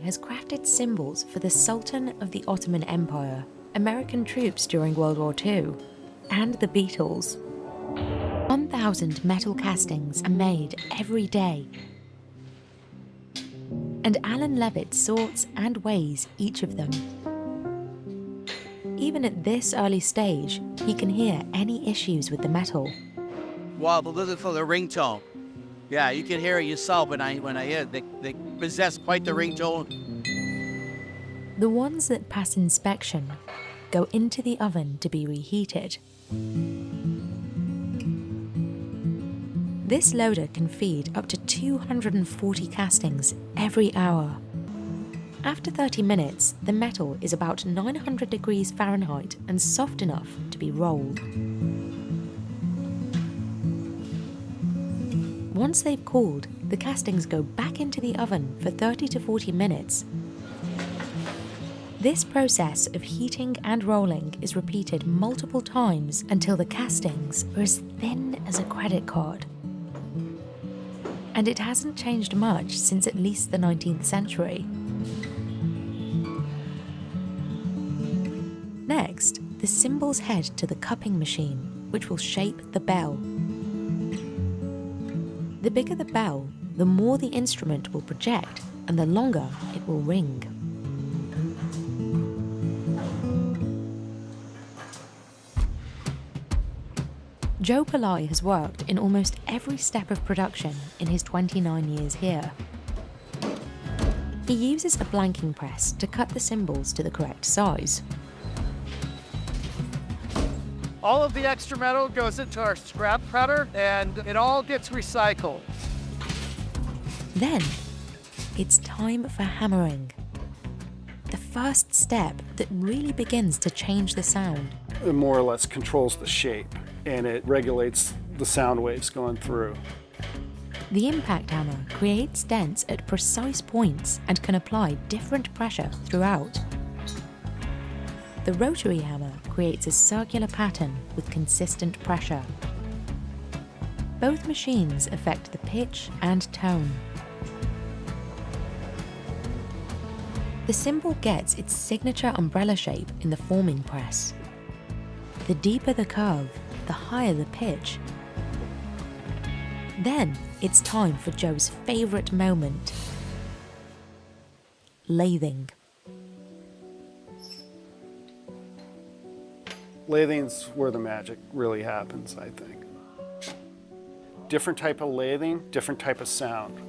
has crafted cymbals for the Sultan of the Ottoman Empire, American troops during World War II, and the Beatles. 1,000 metal castings are made every day. And Alan Levitt sorts and weighs each of them. Even at this early stage, he can hear any issues with the metal. Wow, but listen for the ringtone. Yeah, you can hear it yourself when I hear it. They possess quite the ringtone. The ones that pass inspection go into the oven to be reheated. This loader can feed up to 240 castings every hour. After 30 minutes, the metal is about 900 degrees Fahrenheit and soft enough to be rolled. Once they've cooled, the castings go back into the oven for 30 to 40 minutes. This process of heating and rolling is repeated multiple times until the castings are as thin as a credit card. And it hasn't changed much since at least the 19th century. Next, the cymbals head to the cupping machine, which will shape the bell. The bigger the bell, the more the instrument will project, and the longer it will ring. Joe Pillai has worked in almost every step of production in his 29 years here. He uses a blanking press to cut the cymbals to the correct size. All of the extra metal goes into our scrap printer, and it all gets recycled. Then, it's time for hammering. The first step that really begins to change the sound. It more or less controls the shape, and it regulates the sound waves going through. The impact hammer creates dents at precise points and can apply different pressure throughout. The rotary hammer creates a circular pattern with consistent pressure. Both machines affect the pitch and tone. The cymbal gets its signature umbrella shape in the forming press. The deeper the curve, the higher the pitch. Then it's time for Joe's favourite moment: lathing. Lathing's where the magic really happens, I think. Different type of lathing, different type of sound.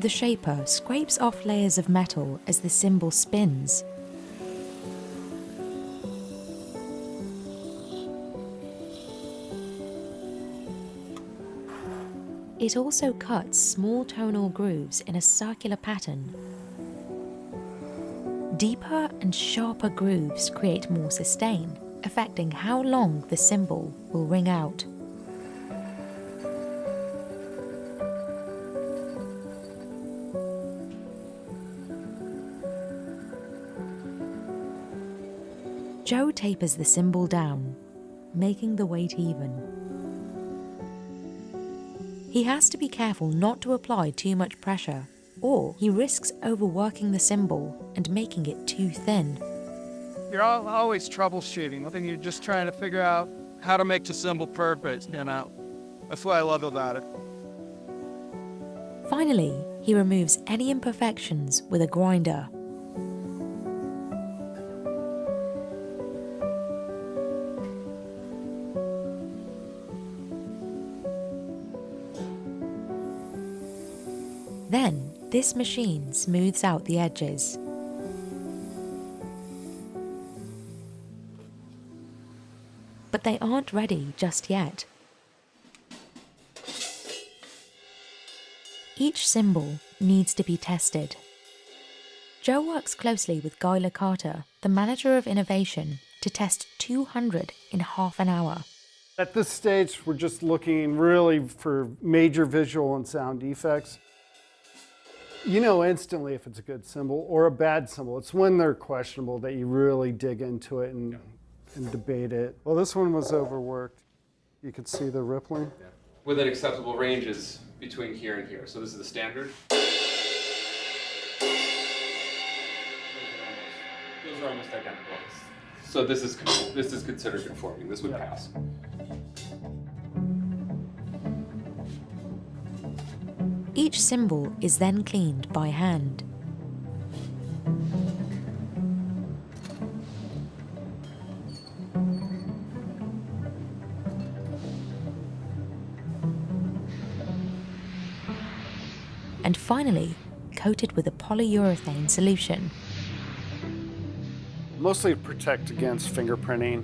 The shaper scrapes off layers of metal as the cymbal spins. It also cuts small tonal grooves in a circular pattern. Deeper and sharper grooves create more sustain, affecting how long the cymbal will ring out. Joe tapers the cymbal down, making the weight even. He has to be careful not to apply too much pressure, or he risks overworking the cymbal and making it too thin. You're always troubleshooting. I think you're just trying to figure out how to make the cymbal perfect, you know. That's what I love about it. Finally, he removes any imperfections with a grinder. Then, this machine smooths out the edges. But they aren't ready just yet. Each cymbal needs to be tested. Joe works closely with Guy Licata, the manager of innovation, to test 200 in half an hour. At this stage, we're just looking really for major visual and sound defects. You know instantly if it's a good cymbal or a bad cymbal. It's when they're questionable that you really dig into it and debate it. Well, this one was overworked. You could see the rippling. Within acceptable ranges between here and here. So this is the standard. are almost identical. So this is considered conforming. This would pass. Each cymbal is then cleaned by hand. And finally, coated with a polyurethane solution. Mostly to protect against fingerprinting.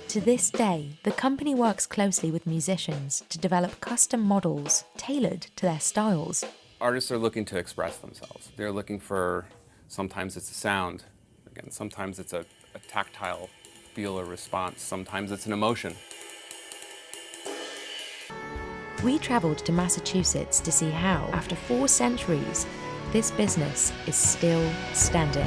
To this day, the company works closely with musicians to develop custom models tailored to their styles. Artists are looking to express themselves. They're looking for, sometimes it's a sound, again, sometimes it's a tactile feel or response, sometimes it's an emotion. We travelled to Massachusetts to see how, after 4 centuries, this business is still standing.